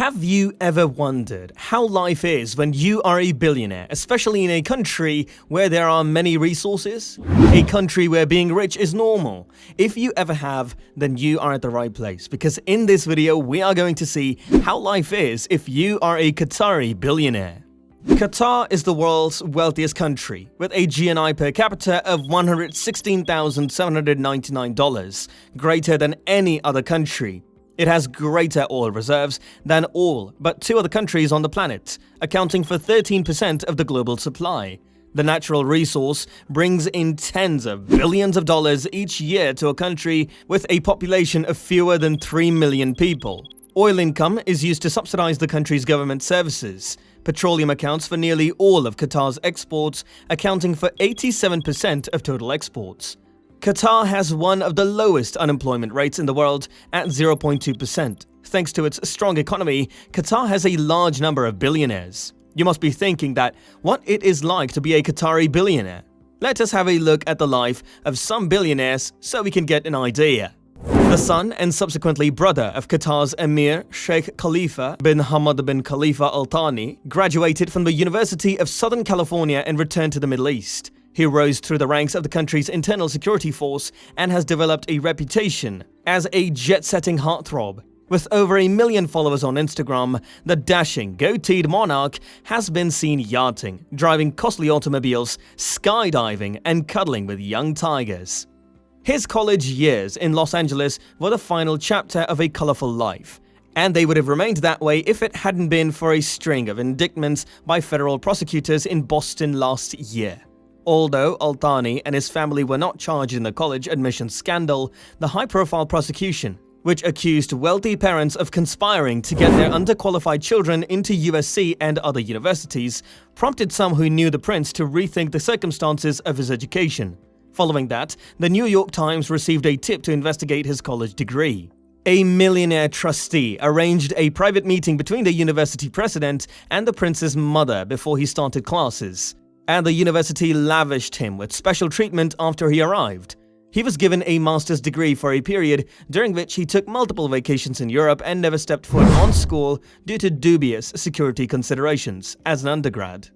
Have you ever wondered how life is when you are a billionaire, especially in a country where there are many resources? A country where being rich is normal. If you ever have, then you are at the right place, because in this video we are going to see how life is if you are a Qatari billionaire. Qatar is the world's wealthiest country, with a GNI per capita of $116,799, greater than any other country. It has greater oil reserves than all but two other countries on the planet, accounting for 13% of the global supply. The natural resource brings in tens of billions of dollars each year to a country with a population of fewer than 3 million people. Oil income is used to subsidize the country's government services. Petroleum accounts for nearly all of Qatar's exports, accounting for 87% of total exports. Qatar has one of the lowest unemployment rates in the world at 0.2%. Thanks to its strong economy, Qatar has a large number of billionaires. You must be thinking that what it is like to be a Qatari billionaire. Let us have a look at the life of some billionaires so we can get an idea. The son and subsequently brother of Qatar's emir, Sheikh Khalifa bin Hamad bin Khalifa Al Thani, graduated from the University of Southern California and returned to the Middle East. He rose through the ranks of the country's internal security force and has developed a reputation as a jet-setting heartthrob. With over 1 million followers on Instagram, the dashing, goateed monarch has been seen yachting, driving costly automobiles, skydiving, and cuddling with young tigers. His college years in Los Angeles were the final chapter of a colorful life, and they would have remained that way if it hadn't been for a string of indictments by federal prosecutors in Boston last year. Although Al Thani and his family were not charged in the college admissions scandal, the high-profile prosecution, which accused wealthy parents of conspiring to get their underqualified children into USC and other universities, prompted some who knew the prince to rethink the circumstances of his education. Following that, the New York Times received a tip to investigate his college degree. A millionaire trustee arranged a private meeting between the university president and the prince's mother before he started classes, and the university lavished him with special treatment after he arrived. He was given a master's degree for a period during which he took multiple vacations in Europe and never stepped foot on school due to dubious security considerations as an undergrad.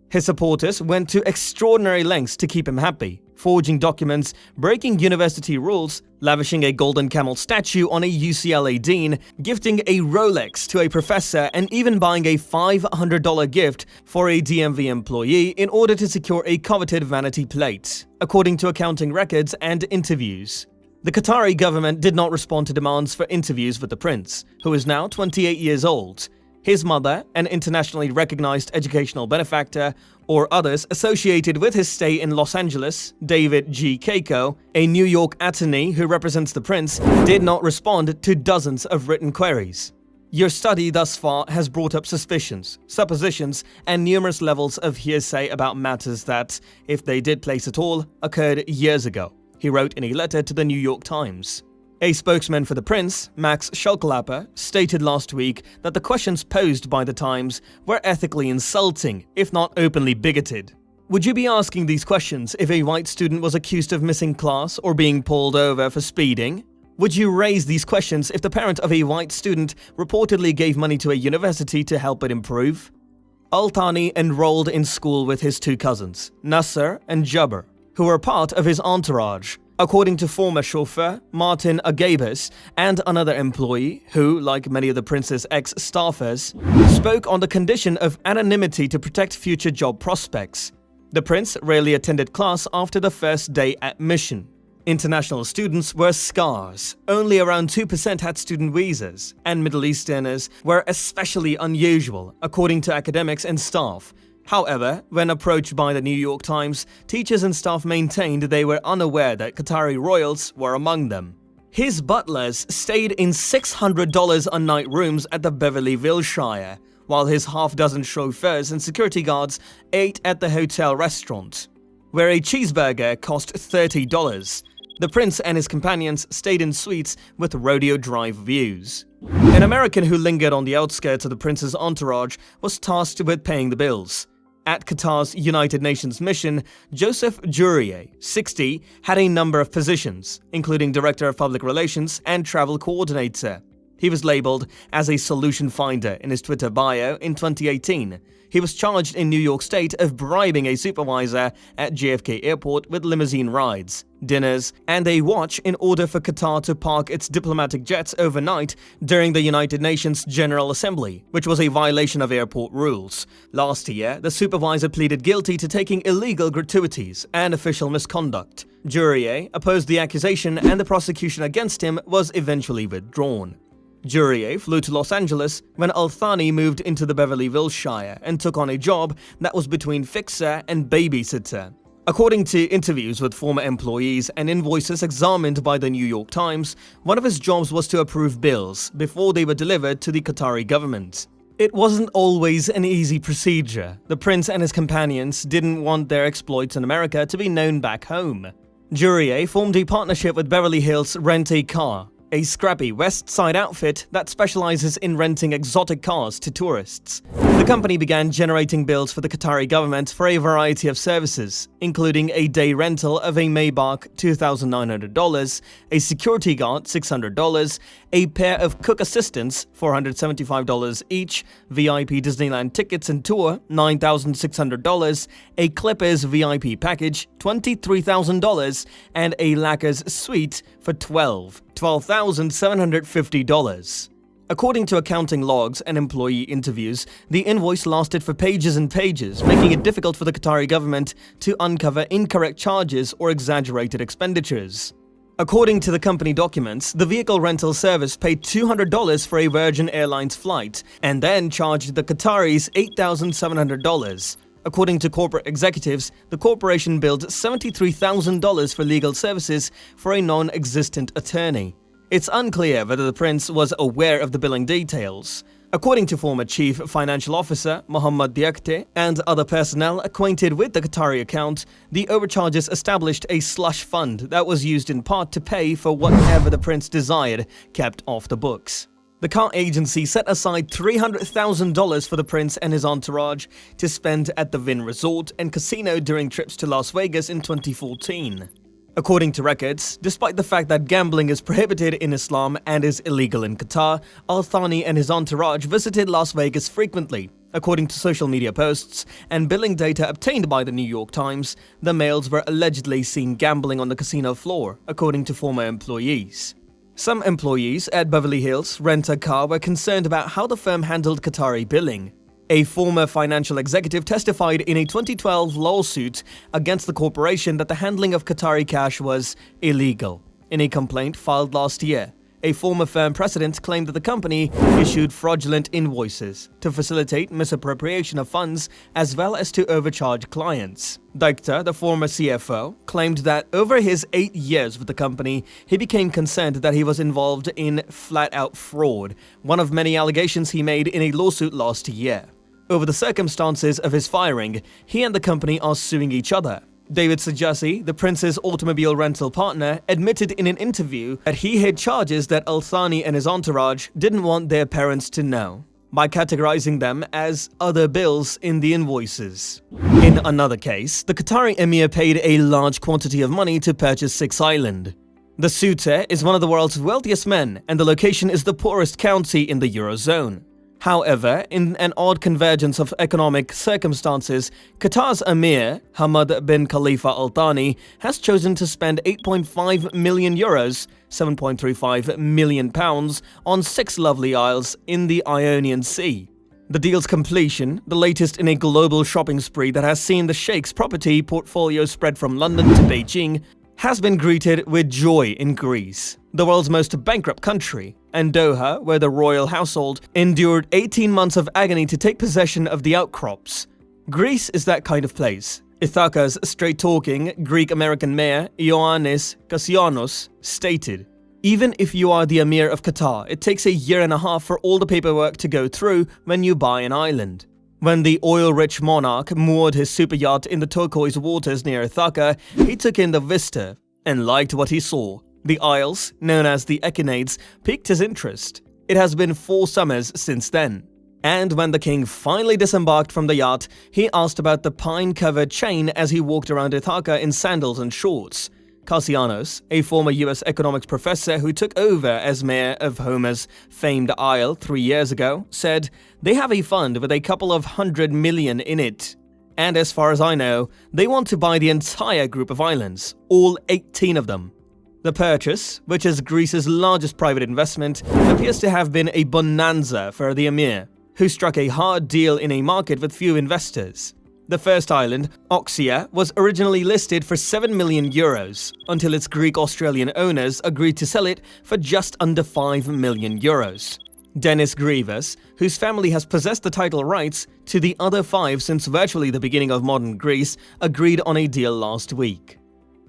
His supporters went to extraordinary lengths to keep him happy, forging documents, breaking university rules, lavishing a golden camel statue on a UCLA dean, gifting a Rolex to a professor, and even buying a $500 gift for a DMV employee in order to secure a coveted vanity plate, according to accounting records and interviews. The Qatari government did not respond to demands for interviews with the prince, who is now 28 years old. His mother, an internationally recognized educational benefactor, or others associated with his stay in Los Angeles, David G. Keiko, a New York attorney who represents the prince, did not respond to dozens of written queries. Your study thus far has brought up suspicions, suppositions, and numerous levels of hearsay about matters that, if they did place at all, occurred years ago, he wrote in a letter to the New York Times. A spokesman for the prince, Max Schulklapper, stated last week that the questions posed by the Times were ethically insulting, if not openly bigoted. Would you be asking these questions if a white student was accused of missing class or being pulled over for speeding? Would you raise these questions if the parent of a white student reportedly gave money to a university to help it improve? Al Thani enrolled in school with his two cousins, Nasser and Jabber, who were part of his entourage, according to former chauffeur Martin Agabus and another employee who, like many of the prince's ex-staffers, spoke on the condition of anonymity to protect future job prospects. The prince rarely attended class after the first day at mission. International students were scarce, only around 2% had student visas, and Middle Easterners were especially unusual, according to academics and staff. However, when approached by the New York Times, teachers and staff maintained they were unaware that Qatari royals were among them. His butlers stayed in $600 a night rooms at the Beverly Wilshire, while his half-dozen chauffeurs and security guards ate at the hotel restaurant, where a cheeseburger cost $30. The prince and his companions stayed in suites with rodeo drive views. An American who lingered on the outskirts of the prince's entourage was tasked with paying the bills. At Qatar's United Nations mission, Joseph Jurier, 60, had a number of positions, including Director of Public Relations and Travel Coordinator. He was labeled as a solution finder in his Twitter bio in 2018. He was charged in New York State of bribing a supervisor at JFK Airport with limousine rides, dinners, and a watch in order for Qatar to park its diplomatic jets overnight during the United Nations General Assembly, which was a violation of airport rules. Last year, the supervisor pleaded guilty to taking illegal gratuities and official misconduct. Jury A opposed the accusation and the prosecution against him was eventually withdrawn. Jury A flew to Los Angeles when Al-Thani moved into the Beverly Hills Shire and took on a job that was between fixer and babysitter. According to interviews with former employees and invoices examined by the New York Times, one of his jobs was to approve bills before they were delivered to the Qatari government. It wasn't always an easy procedure. The prince and his companions didn't want their exploits in America to be known back home. Jury A formed a partnership with Beverly Hills Rent-A-Car, a scrappy West Side outfit that specializes in renting exotic cars to tourists. The company began generating bills for the Qatari government for a variety of services, including a day rental of a Maybach $2,900, a security guard $600, a pair of cook assistants $475 each, VIP Disneyland tickets and tour $9,600, a Clippers VIP package $23,000, and a Lacquers suite for $12,750. According to accounting logs and employee interviews, the invoice lasted for pages and pages, making it difficult for the Qatari government to uncover incorrect charges or exaggerated expenditures. According to the company documents, the vehicle rental service paid $200 for a Virgin Airlines flight and then charged the Qataris $8,700. According to corporate executives, the corporation billed $73,000 for legal services for a non-existent attorney. It's unclear whether the prince was aware of the billing details. According to former Chief Financial Officer Mohammad Diakte and other personnel acquainted with the Qatari account, the overcharges established a slush fund that was used in part to pay for whatever the prince desired kept off the books. The car agency set aside $300,000 for the prince and his entourage to spend at the Wynn Resort and Casino during trips to Las Vegas in 2014. According to records, despite the fact that gambling is prohibited in Islam and is illegal in Qatar, Al-Thani and his entourage visited Las Vegas frequently. According to social media posts and billing data obtained by the New York Times, the males were allegedly seen gambling on the casino floor, according to former employees. Some employees at Beverly Hills Rent-A-Car were concerned about how the firm handled Qatari billing. A former financial executive testified in a 2012 lawsuit against the corporation that the handling of Qatari cash was illegal. In a complaint filed last year, a former firm president claimed that the company issued fraudulent invoices to facilitate misappropriation of funds as well as to overcharge clients. Diakte, the former CFO, claimed that over his 8 years with the company, he became concerned that he was involved in flat-out fraud, one of many allegations he made in a lawsuit last year. Over the circumstances of his firing, he and the company are suing each other. David Sajasi, the prince's automobile rental partner, admitted in an interview that he hid charges that Al-Thani and his entourage didn't want their parents to know, by categorizing them as other bills in the invoices. In another case, the Qatari emir paid a large quantity of money to purchase Six Island. The suitor is one of the world's wealthiest men, and the location is the poorest county in the Eurozone. However, in an odd convergence of economic circumstances, Qatar's emir, Hamad bin Khalifa Al Thani, has chosen to spend 8.5 million euros, £7.35 million, on 6 lovely isles in the Ionian Sea. The deal's completion, the latest in a global shopping spree that has seen the Sheikh's property portfolio spread from London to Beijing, has been greeted with joy in Greece, the world's most bankrupt country, and Doha, where the royal household endured 18 months of agony to take possession of the outcrops. Greece is that kind of place. Ithaca's straight-talking Greek-American mayor, Ioannis Kassianos, stated, "Even if you are the emir of Qatar, it takes a year and a half for all the paperwork to go through when you buy an island." When the oil-rich monarch moored his super yacht in the turquoise waters near Ithaca, he took in the vista and liked what he saw. The isles, known as the Echinades, piqued his interest. It has been 4 summers since then. And when the king finally disembarked from the yacht, he asked about the pine-covered chain as he walked around Ithaca in sandals and shorts. Castellanos, a former US economics professor who took over as mayor of Homer's famed Isle 3 years ago, said they have a fund with a couple of $100 million in it. And as far as I know, they want to buy the entire group of islands, all 18 of them. The purchase, which is Greece's largest private investment, appears to have been a bonanza for the emir, who struck a hard deal in a market with few investors. The first island, Oxia, was originally listed for €7 million until its Greek-Australian owners agreed to sell it for just under €5 million. Dennis Grievous, whose family has possessed the title rights to the other 5 since virtually the beginning of modern Greece, agreed on a deal last week.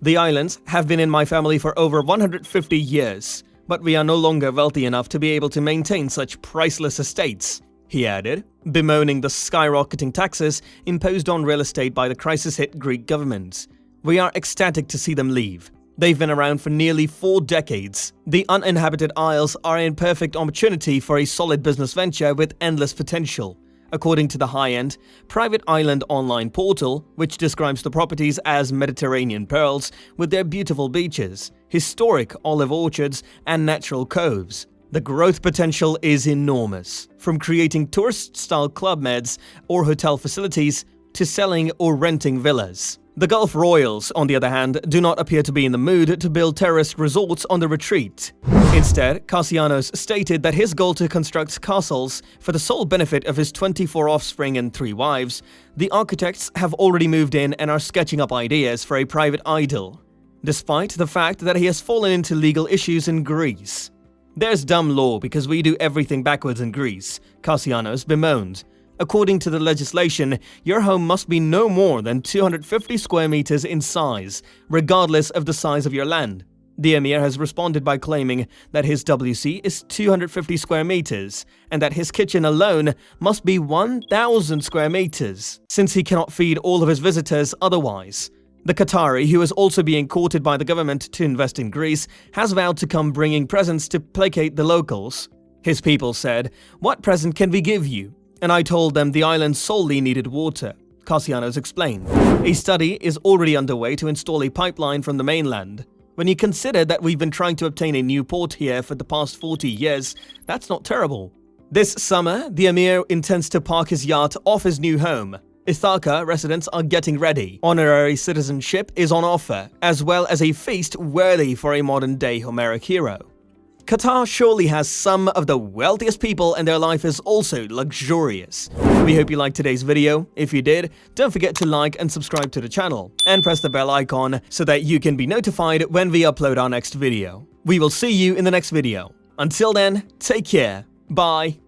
The islands have been in my family for over 150 years, but we are no longer wealthy enough to be able to maintain such priceless estates, he added, bemoaning the skyrocketing taxes imposed on real estate by the crisis-hit Greek government. We are ecstatic to see them leave. They've been around for nearly 4 decades. The uninhabited isles are a perfect opportunity for a solid business venture with endless potential, according to the high-end, private island online portal, which describes the properties as Mediterranean pearls with their beautiful beaches, historic olive orchards, and natural coves. The growth potential is enormous, from creating tourist-style club meds or hotel facilities to selling or renting villas. The Gulf royals, on the other hand, do not appear to be in the mood to build terraced resorts on the retreat. Instead, Castellanos stated that his goal to construct castles for the sole benefit of his 24 offspring and 3 wives, the architects have already moved in and are sketching up ideas for a private idyll, despite the fact that he has fallen into legal issues in Greece. There's dumb law because we do everything backwards in Greece, Castellanos bemoaned. According to the legislation, your home must be no more than 250 square meters in size, regardless of the size of your land. The emir has responded by claiming that his WC is 250 square meters and that his kitchen alone must be 1,000 square meters, since he cannot feed all of his visitors otherwise. The Qatari, who is also being courted by the government to invest in Greece, has vowed to come bringing presents to placate the locals. His people said, "What present can we give you?" And I told them the island solely needed water, Castellanos explained. A study is already underway to install a pipeline from the mainland. When you consider that we've been trying to obtain a new port here for the past 40 years, that's not terrible. This summer, the emir intends to park his yacht off his new home. Ithaca residents are getting ready. Honorary citizenship is on offer, as well as a feast worthy for a modern-day Homeric hero. Qatar surely has some of the wealthiest people and their life is also luxurious. We hope you liked today's video. If you did, don't forget to like and subscribe to the channel, and press the bell icon so that you can be notified when we upload our next video. We will see you in the next video. Until then, take care. Bye.